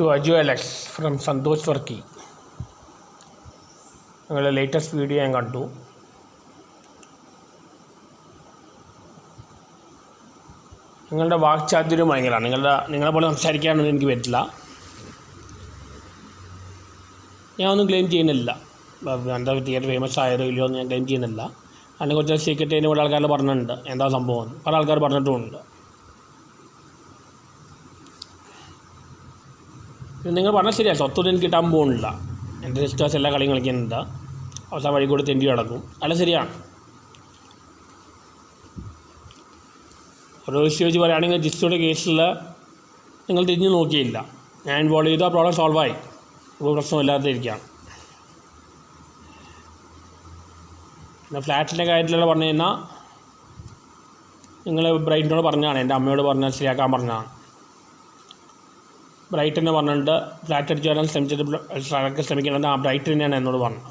to Ajo Alex from Santosh Varki. നിങ്ങളുടെ latest video ഞാൻ കണ്ടു. നിങ്ങളുടെ വാക്ചാതുര്യം ഭയങ്കരമാണ്. നിങ്ങളെ പോലെ സംസാരിക്കാനൊന്നും എനിക്ക് പറ്റില്ല. ഞാനൊന്നും ക്ലെയിം ചെയ്യുന്നില്ല എന്താ തിയേറ്റർ ഫേമസ് ആയതോ ഇല്ലയോ എന്ന് ഞാൻ ക്ലെയിം ചെയ്യുന്നില്ല. അതിനെ കുറച്ച് സീക്രറ്റ് അതിന് കുറേ ആൾക്കാർ പറഞ്ഞിട്ടുണ്ട് എന്താ സംഭവം, പല ആൾക്കാർ പറഞ്ഞിട്ടുമുണ്ട്. നിങ്ങൾ പറഞ്ഞാൽ ശരിയാണ്, സ്വത്തൊന്നും എനിക്ക് കിട്ടാൻ പോകുന്നില്ല. എൻ്റെ സിസ്റ്റേഴ്സ് എല്ലാ കളിയും കളിക്കുന്നുണ്ട്, അവസാനം വഴി കൂടി തെണ്ടി കിടക്കും. അല്ല ശരിയാണ്. ഓരോ ഇഷ്യൂ വെച്ച് പറയുകയാണെങ്കിൽ ജിസ്റ്റുടെ കേസിൽ നിങ്ങൾ തിരിഞ്ഞു നോക്കിയില്ല. ഞാൻ ഇൻവോൾവ് ചെയ്ത പ്രോബ്ലം സോൾവായി, ഇപ്പോൾ പ്രശ്നമില്ലാതിരിക്കുകയാണ്. പിന്നെ ഫ്ലാറ്റിൻ്റെ കാര്യത്തിലുള്ള പറഞ്ഞു കഴിഞ്ഞാൽ നിങ്ങൾ ബ്രൈറ്റിനോട് പറഞ്ഞാണ്, എൻ്റെ അമ്മയോട് പറഞ്ഞാൽ ശരിയാക്കാൻ പറഞ്ഞതാണ്. ബ്രൈറ്റ് തന്നെ പറഞ്ഞിട്ട് ഫ്ലാറ്റ് അടിച്ച് വരാൻ ശ്രമിക്കണമെന്ന് ആ ബ്രൈറ്റ് തന്നെയാണ് എന്നോട് പറഞ്ഞത്.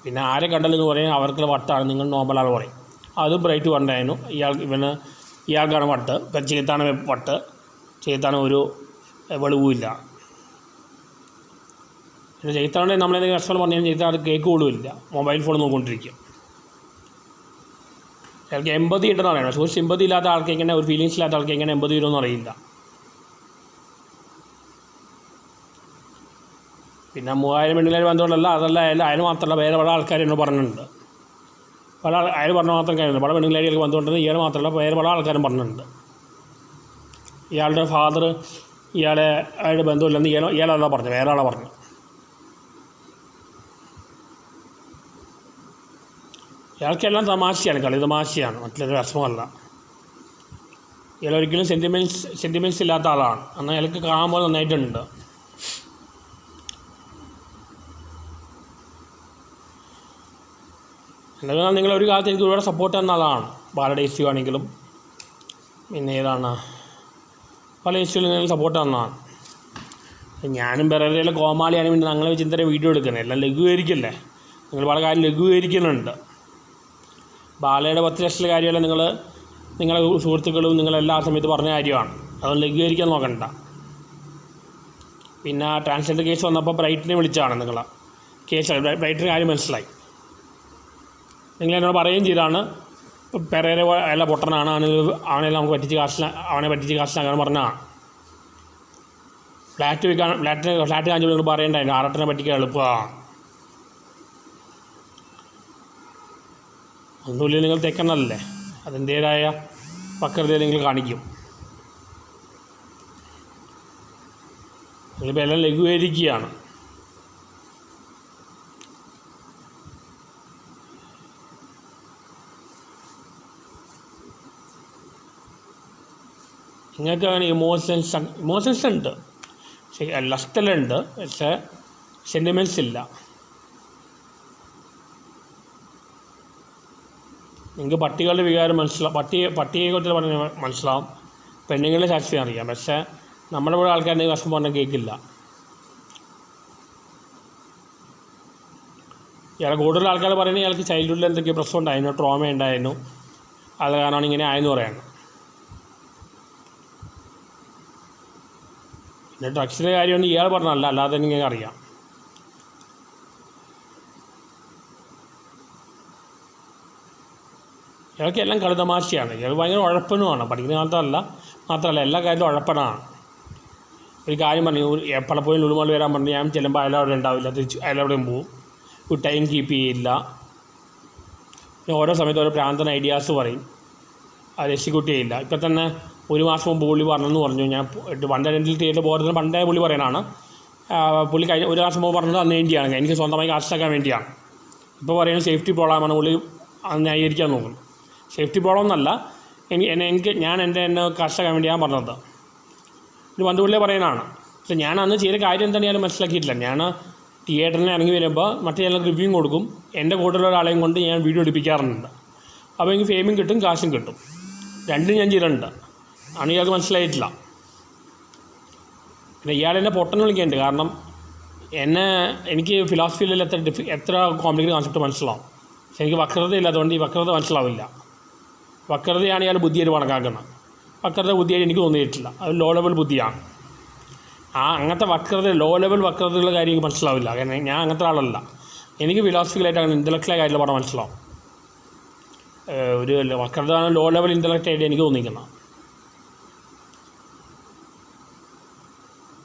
പിന്നെ ആരെ കണ്ടല്ലെന്ന് പറയും അവർക്കുള്ള വട്ടാണ്, നിങ്ങൾ നോർമലാൾ പറയും. അതും ബ്രൈറ്റ് പറഞ്ഞായിരുന്നു. ഇയാൾക്കാണ് വട്ട്, ഇപ്പം ചെയ്ത്താണ് വട്ട്, ചെയ്ത്താണ് ഒരു വെളിവുമില്ല. പിന്നെ ചെയ്ത്താണ്ട് നമ്മളെന്തെങ്കിലും കസ്റ്റമർ പറഞ്ഞു ചെയ്താൽ അത് കേക്ക് പോലുമില്ല, മൊബൈൽ ഫോൺ നോക്കിക്കൊണ്ടിരിക്കും. അയാൾക്ക് എമ്പതി ഉണ്ടെന്ന് അറിയണം. പക്ഷേ ഒരു സിമ്പതി ഇല്ലാത്ത ആൾക്ക് എങ്ങനെ, ഒരു ഫീലിങ്സ് ഇല്ലാത്ത ആൾക്ക് എങ്ങനെ എമ്പതി വരുമെന്ന് അറിയില്ല. പിന്നെ 3000 പെണ്ണുകാർ ബന്ധമുള്ളല്ല, അതല്ല അയാൾ മാത്രമല്ല വേറെ പല ആൾക്കാർ എന്നോട് പറഞ്ഞിട്ടുണ്ട്. അയാൾ പറഞ്ഞ മാത്രം കാര്യമില്ല, പല പെണ്ണുകാരികൾക്ക് ബന്ധമുണ്ടെന്ന് ഇയാൾ മാത്രമല്ല വേറെ പല ആൾക്കാരും പറഞ്ഞിട്ടുണ്ട്. ഇയാളുടെ ഫാദർ അയാളുടെ ബന്ധമില്ലെന്ന് ഇയാളല്ല പറഞ്ഞു, വേറെ ആളാണ് പറഞ്ഞു. ഇയാൾക്കെല്ലാം തമാശയാണ്, കളി തമാശയാണ്, മറ്റുള്ളൊരു രസമല്ല. ഇയാളൊരിക്കലും സെൻറ്റിമെൻറ്റ്സ് ഇല്ലാത്ത ആളാണ്. എന്നാൽ ഇയാൾക്ക് കാണുമ്പോൾ നന്നായിട്ടുണ്ട്. എന്നാൽ നിങ്ങളൊരു കാലത്ത് എനിക്ക് ഒരുപാട് സപ്പോർട്ട് തന്ന ആളാണ്. ബാലയുടെ ഇഷ്യൂ ആണെങ്കിലും പിന്നെ ഏതാണ് പല ഇഷ്യൂവിൽ നിങ്ങൾ സപ്പോർട്ട് തന്നതാണ്. ഞാനും വേറെ കോമാളിയാണ്, പിന്നെ ഞങ്ങളെ വെച്ച് ഇത്രയും വീഡിയോ എടുക്കുന്നത് എല്ലാം ലഘൂകരിക്കല്ലേ. നിങ്ങൾ പല കാര്യം ലഘൂകരിക്കുന്നുണ്ട്. ബാലയുടെ 10 ലക്ഷത്തിലെ കാര്യമല്ല നിങ്ങളെ സുഹൃത്തുക്കളും നിങ്ങളെല്ലാ സമയത്ത് പറഞ്ഞ കാര്യമാണ്. അതൊന്നും ലഘൂകരിക്കാൻ നോക്കണ്ട. പിന്നെ ട്രാൻസ്ജെൻഡർ കേസ് വന്നപ്പോൾ ബ്രൈറ്റിനെ വിളിച്ചാണ് നിങ്ങൾ കേസ്, ബ്രൈറ്റിന് കാര്യം മനസ്സിലായി. നിങ്ങളെന്നോട് പറയുകയും ചെയ്താണ് പെരേരെ അയാളെ പൊട്ടനാണ്, അവനെ നമുക്ക് പറ്റിച്ച് കാശിനാക്കാൻ പറഞ്ഞതാണ്. ഫ്ലാറ്റ് കാണിച്ചു നിങ്ങൾ പറയണ്ടായിരുന്നു ആറട്ടിനെ പറ്റിക്കാൻ എളുപ്പമാണ്. ഒന്നുമില്ല, നിങ്ങൾ തെക്കണല്ലേ, അതിൻ്റേതായ പക്വത നിങ്ങൾ കാണിക്കും. നിങ്ങളിപ്പോൾ എല്ലാം ലഘൂകരിക്കുകയാണ്. നിങ്ങൾക്ക് അങ്ങനെ ഇമോഷൻസ് ഉണ്ട്, ലസ്റ്റെല്ലാം ഉണ്ട്, പക്ഷേ സെൻറ്റിമെൻറ്റ്സ് ഇല്ല. നിങ്ങൾക്ക് പട്ടികളുടെ വികാരം പട്ടിയെക്കുറിച്ച് പറഞ്ഞ് മനസ്സിലാവും, പെണ്ണുങ്ങളുടെ സാക്ഷ്യം അറിയാം. പക്ഷേ നമ്മുടെ ഇവിടെ ആൾക്കാരുടെ കഷ്ടം പറഞ്ഞാൽ കേൾക്കില്ല. ഇയാളെ കൂടുതൽ ആൾക്കാർ പറയുന്നത് ഇയാൾക്ക് ചൈൽഡ്ഹുഡിൽ എന്തൊക്കെയോ പ്രശ്നം ഉണ്ടായിരുന്നു, ട്രോമ ഉണ്ടായിരുന്നു, അത് കാരണമാണ് ഇങ്ങനെ ആയെന്ന് പറയണം. പിന്നെ ഡ്രഗ്സിൻ്റെ കാര്യമൊന്നും ഇയാൾ പറഞ്ഞല്ല, അല്ലാതെ നിങ്ങൾക്ക് അറിയാം. ഇയാൾക്ക് എല്ലാം കളിതമാശയാണ്. ഇയാൾ ഭയങ്കര ഉഴപ്പനുമാണ്. പഠിക്കുന്ന കാലത്തല്ല മാത്രമല്ല എല്ലാ കാര്യത്തിലും ഉഴപ്പനാണ്. ഒരു കാര്യം പറഞ്ഞു, പലപ്പോഴും ലുലുമാൾ വരാൻ പറഞ്ഞു, ഞാൻ ചെല്ലുമ്പോൾ അയാളവിടെ ഉണ്ടാവില്ല, തിരിച്ച് അയാളവിടെയും പോവും, ഒരു ടൈം കീപ്പ് ചെയ്യില്ല. ഓരോ സമയത്ത് ഓരോ പ്രാന്തൻ ഐഡിയാസ് പറയും, അത് എക്സിക്യൂട്ട് ചെയ്യില്ല. ഇപ്പം തന്നെ 1 മാസം മുമ്പ് പുള്ളി പറഞ്ഞെന്ന് പറഞ്ഞു, ഞാൻ പണ്ട് ഡെൻറ്റൽ തിയേറ്റർ പോകുന്നത് പണ്ടേ പുള്ളി പറയാനാണ്. പുള്ളി കഴിഞ്ഞ 1 മാസം മുമ്പ് പറഞ്ഞത് അന്ന് വേണ്ടിയാണ്, എനിക്ക് സ്വന്തമായി കാശാക്കാൻ വേണ്ടിയാണ്. ഇപ്പോൾ പറയുന്നത് സേഫ്റ്റി പ്രോബ്ലമാണ്, പുള്ളി അത് ന്യായീകരിക്കാൻ നോക്കുന്നു. സേഫ്റ്റി പ്രോബ്ലം എന്നല്ല, ഞാൻ എന്നെ കാശാക്കാൻ വേണ്ടിയാണ് പറഞ്ഞത്. ഒരു പണ്ടുപുള്ളിയെ പറയാനാണ്. പക്ഷേ ഞാൻ അന്ന് ചെയ്ത കാര്യം എന്താണ് ഞാൻ മനസ്സിലാക്കിയിട്ടില്ല. ഞാൻ തിയേറ്ററിൽ ഇറങ്ങി വരുമ്പോൾ മറ്റേ ഞങ്ങൾക്ക് റിവ്യൂ കൊടുക്കും, എൻ്റെ കൂടെയുള്ള ഒരാളെയും കൊണ്ട് ഞാൻ വീഡിയോ എടുപ്പിക്കാറുണ്ട്. അപ്പോൾ എനിക്ക് ഫെയിമും കിട്ടും, കാശും കിട്ടും, രണ്ടും ഞാൻ ചെയ്തിട്ടുണ്ട്. ആണ് ഇയാൾക്ക് മനസ്സിലായിട്ടില്ല. പിന്നെ ഇയാളെന്നെ പൊട്ടൻ വിളിക്കുന്നുണ്ട്. കാരണം എനിക്ക് ഫിലോസഫിയിൽ എത്ര കോംപ്ലിക്കേറ്റഡ് കോൺസെപ്റ്റ് മനസ്സിലാവും. പക്ഷെ എനിക്ക് വക്രത ഇല്ലാത്തതുകൊണ്ട് ഈ വക്രത മനസ്സിലാവില്ല. വക്രതയാണ് ഇയാൾ ബുദ്ധിയായിട്ട് കണക്കാക്കുന്നത്. വക്രത ബുദ്ധിയായിട്ട് എനിക്ക് തോന്നിയിട്ടില്ല. അത് ലോ ലെവൽ ബുദ്ധിയാണ്. അങ്ങനത്തെ ലോ ലെവൽ വക്രതയുള്ള കാര്യം എനിക്ക് മനസ്സിലാവില്ല. കാരണം ഞാൻ അങ്ങനത്തെ ആളല്ല. എനിക്ക് ഫിലോസഫിക്കലായിട്ട് അങ്ങനെ ഇൻ്റലക്ച്വലായ കാര്യത്തിൽ പറഞ്ഞാൽ മനസ്സിലാവും. ഒരു വക്രത ലോ ലെവൽ ഇൻ്റലക്റ്റായിട്ട് എനിക്ക് തോന്നിക്കുന്നത്.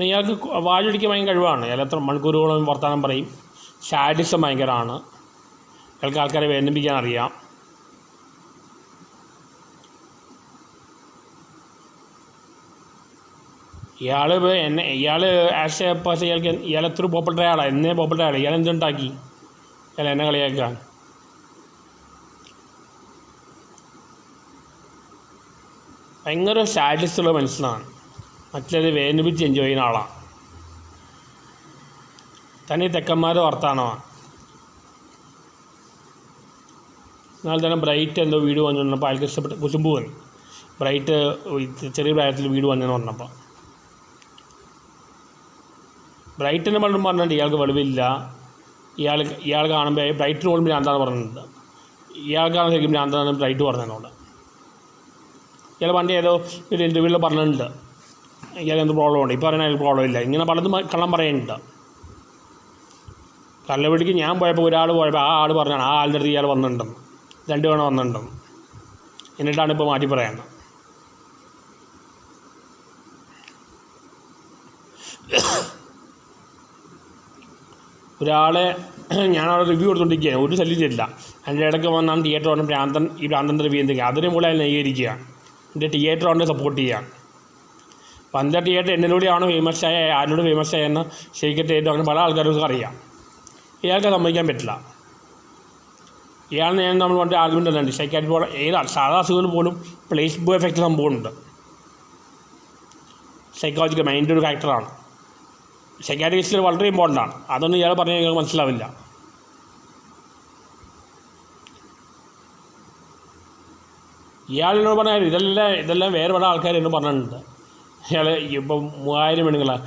ഇയാൾക്ക് വാചടിക്കാൻ ഭയങ്കര കഴിവാണ്. ഇയാൾ എത്ര മണിക്കൂറുകളും വർത്തമാനം പറയും. സാഡിസം ഭയങ്കരമാണ്. ഇയാൾക്ക് ആൾക്കാരെ വേദനിപ്പിക്കാൻ അറിയാം. ഇയാൾ ആസ് എ പേഴ്സൺ ഇയാൾ എത്ര പോപ്പുലർ ആളാണ്. എന്നേ പോപ്പുലർ ആളാണ്. ഇയാൾ എന്തുണ്ടാക്കി ഇയാൾ എന്നെ കളിയാക്കാൻ? ഭയങ്കര സാഡിസ്റ്റുള്ള മനുഷ്യനാണ്. മറ്റുള്ളത് വേദനിപ്പിച്ച് എൻജോയ് ചെയ്യുന്ന ആളാണ്. തന്നെ തെക്കന്മാർ വർത്താനമാണ്. എന്നാൽ തന്നെ ബ്രൈറ്റ് എന്തോ വീട് വന്നു പറഞ്ഞപ്പോൾ അയാൾക്ക് ഇഷ്ടപ്പെട്ട് കുശുമ്പ് വന്നു. ബ്രൈറ്റ് ചെറിയ പ്രായത്തിൽ വീട് വന്നെന്ന് പറഞ്ഞപ്പോൾ ബ്രൈറ്റിനെ പലരും പറഞ്ഞിട്ടുണ്ട് ഇയാൾക്ക് വെളിവില്ല. ഇയാൾ കാണുമ്പോൾ ബ്രൈറ്റിന് പോലും ഭ്രാന്താണ് പറഞ്ഞിട്ടുണ്ട്. ഇയാൾക്കാണ് ശരിക്കും ഭ്രാന്താണ് ബ്രൈറ്റ് പറഞ്ഞതിനോട്. ഇയാൾ പണ്ട് ഏതോ ഒരു ഇൻ്റർവ്യൂവിൽ പറഞ്ഞിട്ടുണ്ട് ഇയാൾക്ക് എന്ത് പ്രോബ്ലം ഉണ്ട്. ഇപ്പോൾ പറയുന്ന പ്രോബ്ലം ഇല്ല. ഇങ്ങനെ പലതും കള്ളം പറയുന്നുണ്ട്. കള്ളവിളിക്ക് ഞാൻ പോയപ്പോൾ ഒരാൾ പോയപ്പോൾ ആ ആൾ പറഞ്ഞാണ് ആ ആളുടെ അടുത്ത് ഇയാൾ വന്നിട്ടുണ്ടെന്ന്, 2 തവണ വന്നിട്ടുണ്ടെന്ന്. എന്നിട്ടാണ് ഇപ്പോൾ മാറ്റി പറയുന്നത്. ഒരാളെ ഞാനവിടെ റിവ്യൂ കൊടുത്തുകൊണ്ടിരിക്കുകയാണ്. ഒരു ശല്യം ചെയ്തില്ല. അതിൻ്റെ ഇടയ്ക്ക് വന്നാണ് തിയേറ്റർ കൊണ്ട് ഈ ഭ്രാന്തൻ്റെ റിവ്യൂ എന്തെങ്കിലും അതിന് മുകളിൽ അയാൾ ന്യായീകരിക്കുക. എൻ്റെ തിയേറ്റർ കൊണ്ട് സപ്പോർട്ട് ചെയ്യുക. അപ്പം എൻ്റെ തിയേറ്റർ എന്നിലൂടെയാണ് ഫേമസായ ആരോട് ഫേമസായെന്ന് ശരിക്കും അങ്ങനെ പല ആൾക്കാർക്കും അറിയാം. ഇയാൾക്ക് സമ്മതിക്കാൻ പറ്റില്ല. ഇയാളിന് നമ്മൾ പണ്ട് ആർഗ്യുമെൻ്റ് തന്നെയുണ്ട്. സൈക്കാട്രി പോലെ സാധാ അസുഖങ്ങൾ പോലും പ്ലേസ്ബോ എഫക്റ്റ് സംഭവമുണ്ട്. സൈക്കോളജിക്കൽ മൈൻഡ് ഒരു ഫാക്ടറാണ്. സൈക്കാട്രിസ്റ്റിൽ വളരെ ഇമ്പോർട്ടൻ്റാണ്. അതൊന്നും ഇയാൾ പറഞ്ഞാൽ നിങ്ങൾക്ക് മനസ്സിലാവില്ല. ഇയാളെന്നോട് പറഞ്ഞാൽ ഇതെല്ലാം വേറെ പല ആൾക്കാർ എന്നോട് പറഞ്ഞിട്ടുണ്ട്. ഇയാൾ ഇപ്പം 3000 പെണ്ണുങ്ങളാണ്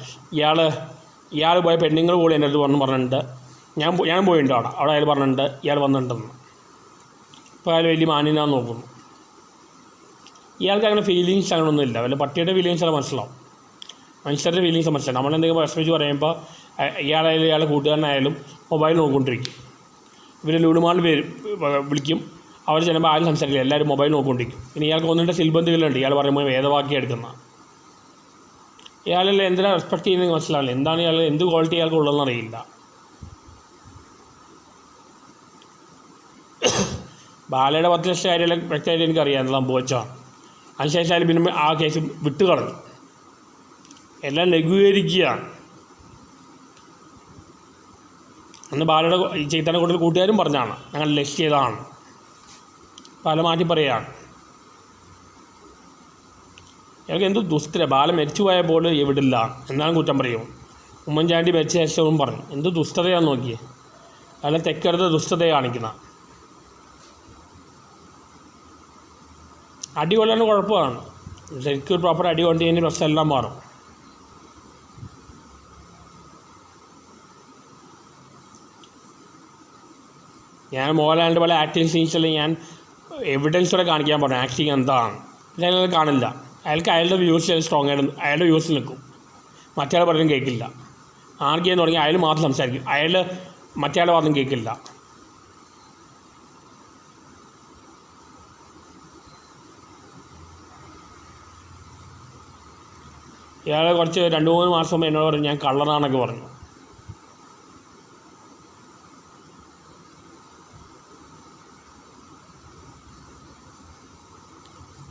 ഇയാൾ പോയ പെണ്ണുങ്ങൾ കൂടി എൻ്റെ അടുത്ത് പറഞ്ഞിട്ടുണ്ട്. ഞാൻ പോയിട്ടുണ്ട് അവിടെ അയാൾ പറഞ്ഞിട്ടുണ്ട് ഇയാൾ വന്നിട്ടുണ്ടെന്ന്. ഇപ്പോൾ അയാൾ വലിയ മാന്യനാന്ന് നോക്കുന്നു. ഇയാൾക്ക് അങ്ങനെ ഫീലിങ്സ് അങ്ങനെയൊന്നുമില്ല. വല്ല പട്ടിയുടെ ഫീലിങ്സ് മനസ്സിലാവും. മനുഷ്യരുടെ ഫീലിങ്സ് മനസ്സിലാവും. നമ്മളെന്തെങ്കിലും വിഷമിച്ച് പറയുമ്പോൾ ഇയാളുടെ കൂട്ടുകാരനായാലും മൊബൈൽ നോക്കിക്കൊണ്ടിരിക്കും. ഇവർ ലുലുമാളിൽ വിളിക്കും. അവർ ചിലപ്പോൾ ആരും സംസാരിക്കില്ല. എല്ലാവരും മൊബൈൽ നോക്കിക്കൊണ്ടിരിക്കും. പിന്നെ ഇയാൾക്ക് ഒന്നിൻ്റെ സിൽബന്ധികളുണ്ട്. ഇയാൾ പറയുമ്പോൾ വേദവാക്യം എടുക്കുന്ന ഇയാളെല്ലാം എന്തിനാണ് റെസ്പെക്ട് ചെയ്യുന്നത് മനസ്സിലാവില്ല. എന്താണ് ഇയാൾ എന്ത് ക്വാളിറ്റി ഇയാൾക്ക് ഉള്ളതെന്ന് അറിയില്ല. ബാലയുടെ 10 ലക്ഷം കാര്യമെല്ലാം വ്യക്തമായിട്ട് എനിക്കറിയാം എന്നുള്ള സംഭവിച്ചാണ്. അതിനുശേഷം അയാൾ പിന്നെ ആ കേസ് വിട്ടുകളഞ്ഞു. എല്ലാം ലഘൂകരിക്കുകയാണ്. അന്ന് ബാലയുടെ ചൈത്തന്യ കൂടുതൽ കൂട്ടുകാരും പറഞ്ഞാണ് ഞങ്ങൾ ലക്ഷ്യം ചെയ്തതാണ്. പല മാറ്റി പറയുകയാണ്. ഇയാൾക്ക് എന്ത് ദുസ്ഥിര. ബാല മരിച്ചു പോയപ്പോൾ എവിടില്ല എന്നാലും കുറ്റം പറയും. ഉമ്മൻചാണ്ടി മരിച്ച ശേഷവും പറഞ്ഞു എന്ത് ദുഷ്ടതയാണെന്ന് നോക്കിയേ. അയാളെ തെക്കരുത് ദുഷ്ടതയെ കാണിക്കുന്ന. അടി കൊള്ളാൻ കുഴപ്പമാണ്. ശരിക്കും പ്രോപ്പർ അടി കൊണ്ട് കഴിഞ്ഞാൽ പ്രശ്നമെല്ലാം മാറും. ഞാൻ മോഹൻലാലിൻ്റെ പല ആക്ടിങ് സീൻസിൽ ഞാൻ എവിഡൻസോടെ കാണിക്കാൻ പറഞ്ഞു ആക്ടിങ് എന്താണ്. അയാൾ കാണില്ല. അയാളുടെ വ്യൂസിൽ സ്ട്രോങ് ആയിട്ട് അയാളുടെ വ്യൂസിൽ നിൽക്കും. മറ്റേ പറഞ്ഞും കേൾക്കില്ല. ആർക്കെന്ന് തുടങ്ങി അയാൾ മാത്രം സംസാരിക്കും. മറ്റേ പറഞ്ഞും കേൾക്കില്ല. ഇയാൾ കുറച്ച് 2-3 മാസം മുമ്പ് എന്നോട് പറഞ്ഞു ഞാൻ കള്ളനാണെന്നൊക്കെ പറഞ്ഞു.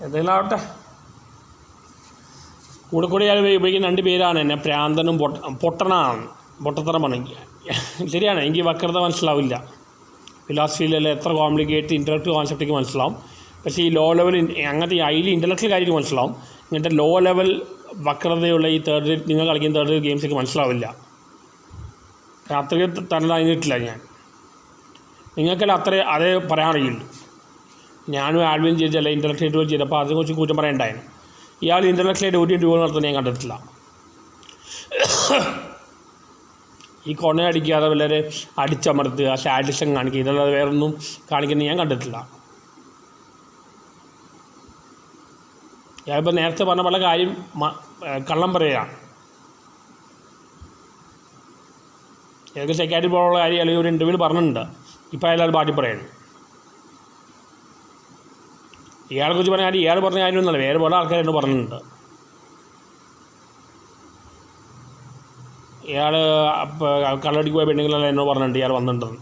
എന്തെങ്കിലും ആവട്ടെ. കൂടെ ഇയാൾ ഉപയോഗിക്കുന്ന 2 പേരാണ് എന്നെ പ്രാന്തനും പൊട്ടനാണ്. പൊട്ടത്തരം പറഞ്ഞു. ശരിയാണ്. എനിക്ക് വക്രത മനസ്സിലാവില്ല. ഫിലോസഫിയിലെല്ലാം എത്ര കോംപ്ലിക്കേറ്റ് ഇൻ്റലക്ച്വൽ കോൺസെപ്റ്റൊക്കെ മനസ്സിലാവും. പക്ഷേ ഈ ലോ ലെവൽ അങ്ങനത്തെ ഹൈലി ഇൻ്റലക്ച്വൽ കാര്യമൊക്കെ മനസ്സിലാവും. ഇങ്ങനത്തെ ലോ ലെവൽ വക്രതയുള്ള ഈ തേർഡ് റേറ്റ് നിങ്ങൾ കളിക്കുന്ന തേർഡ് റേറ്റ് ഗെയിംസൊക്കെ മനസ്സിലാവില്ല. അത്രയ്ക്ക് തന്നതായിട്ടില്ല ഞാൻ. നിങ്ങൾക്കെല്ലാം അതേ പറയാറിയുള്ളൂ. ഞാനും ആൽവിൻ ചെയ്തല്ല ഇൻ്റലക്ച്വൽ ചെയ്തപ്പോൾ അതിനെക്കുറിച്ച് കുറ്റം പറയണ്ടായിരുന്നു. ഇയാൾ ഇൻ്റലക്ച്വലായിട്ട് ഒരു രൂപ നടത്തുന്നത് ഞാൻ കണ്ടിട്ടില്ല. ഈ കൊണയടിക്കാതെ വളരെ അടിച്ചമർത്തുക, സാഡിസം കാണിക്കുക, ഇതല്ലാതെ വേറൊന്നും കാണിക്കുന്നത് ഞാൻ കണ്ടിട്ടില്ല. ഞാനിപ്പോൾ നേരത്തെ പറഞ്ഞ പല കാര്യം കള്ളം പറയുകയാണ്. ഏതൊക്കെ സെക്രട്ടറി പോലുള്ള കാര്യം അല്ലെങ്കിൽ ഒരു ഇൻ്റർവ്യൂവിൽ പറഞ്ഞിട്ടുണ്ട്. ഇപ്പോൾ അയാൾ പാട്ടി പറയുന്നു. ഇയാളെക്കുറിച്ച് പറഞ്ഞ കാര്യം ഇയാൾ പറഞ്ഞ കാര്യമൊന്നുമല്ല, വേറെ പല ആൾക്കാരെന്ന് പറഞ്ഞിട്ടുണ്ട്. ഇയാൾ കള്ളടിക്ക് പോയ പെണ്ണുങ്ങളെല്ലാം എന്നോട് പറഞ്ഞിട്ടുണ്ട് ഇയാൾ വന്നിട്ടുണ്ടെന്ന്.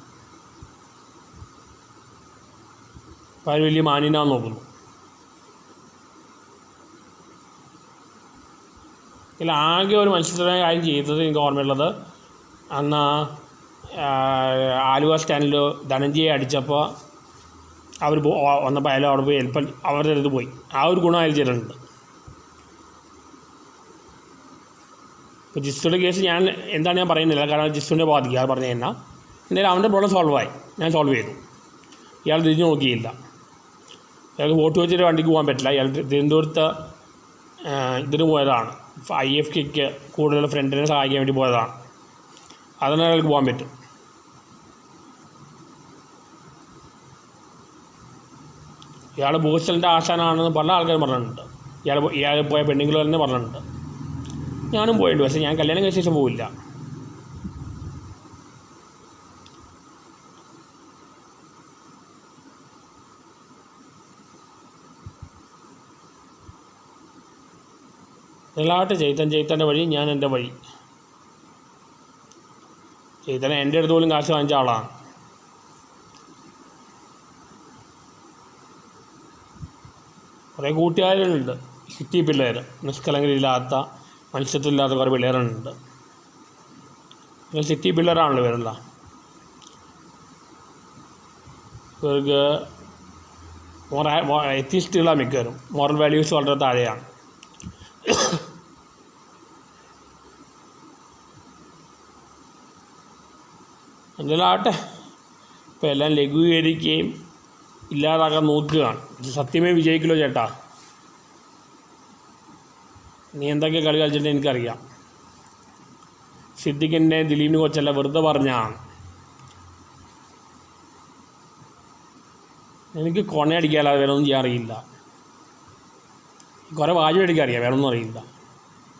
അപ്പോൾ അയാൾ വലിയ മാന്യനാന്ന് നോക്കുന്നു. ഇതിൽ ആകെ ഒരു മനുഷ്യമായ കാര്യം ചെയ്തത് എനിക്ക് ഓർമ്മയുള്ളത്, അന്ന് ആലുവ സ്റ്റാൻഡിൽ ധനഞ്ജയെ അടിച്ചപ്പോൾ അവർ വന്നപ്പോൾ അയാൾ അവിടെ പോയി ഹെൽപ്പ് അവരുടെ അടുത്ത് പോയി. ആ ഒരു ഗുണം അയാൾ ചെയ്തിട്ടുണ്ട്. ഇപ്പോൾ ജിസ്റ്റുടെ കേസ് എന്താണ് ഞാൻ പറയുന്നില്ല, കാരണം ജിസ്റ്റുവിനെ ബാധിക്കുക അത് പറഞ്ഞു കഴിഞ്ഞാൽ എന്തായാലും അവൻ്റെ പ്രോബ്ലം സോൾവായി, ഞാൻ സോൾവ് ചെയ്തു. ഇയാൾ തിരിഞ്ഞു നോക്കിയില്ല. അയാൾക്ക് വോട്ട് വെച്ചിട്ട് വണ്ടിക്ക് പോകാൻ പറ്റില്ല. അയാൾ തിരുവനന്തപുരത്ത് ഇതിന് പോയതാണ്, IFKക്ക് കൂടുതൽ ഫ്രണ്ടിനെ സഹായിക്കാൻ വേണ്ടി പോയതാണ്. അതിന് അയാൾക്ക് പോകാൻ പറ്റും. ഇയാൾ ബോസ്റ്റലിൻ്റെ ആശാനാണെന്ന് പല ആൾക്കാരും പറഞ്ഞിട്ടുണ്ട്. ഇയാൾ പോയ പെണ്ണുങ്ങൾ തന്നെ പറഞ്ഞിട്ടുണ്ട്. ഞാനും പോയിട്ടുണ്ട്, പക്ഷേ ഞാൻ കല്യാണം കഴിച്ച ശേഷം പോവില്ല. നിങ്ങളാട്ടെ ചൈത്തൻ്റെ വഴി, ഞാൻ എൻ്റെ വഴി. ചൈത്തനെ എൻ്റെ അടുത്ത് പോലും കാശ് വാങ്ങിച്ച ആളാണ്. കുറേ കൂട്ടുകാരുണ്ട്, സിറ്റി പിള്ളേർ, നിഷ്കളങ്കരില്ലാത്ത മത്സ്യത്തിലില്ലാത്ത കുറേ പിള്ളേരുണ്ട്. സിറ്റി പിള്ളേരാണല്ലോ ഇവരെല്ലാം. ഇവർക്ക് എത്തിസ്റ്റുകളാണ് മിക്കവരും. മോറൽ വാല്യൂസ് വളരെ താഴെയാണ്. എന്തെല്ലാട്ടെ, ഇപ്പോൾ എല്ലാം ലഘൂകരിക്കുകയും ഇല്ലാതാക്കാൻ നോക്കുകയാണ്. സത്യമേ വിജയിക്കുമല്ലോ ചേട്ടാ. നീ എന്തൊക്കെ കളി കളിച്ചിട്ട് എനിക്കറിയാം. സിദ്ദിഖിൻ്റെ ദിലീപിനെ കുറിച്ചല്ല, വെറുതെ പറഞ്ഞാണ്. എനിക്ക് കൊണയടിക്കാതെ വേറെ ഒന്നും ചെയ്യാൻ അറിയില്ല. കുറേ വാചകം അടിക്കാൻ അറിയാം, വേറെ ഒന്നും അറിയില്ല.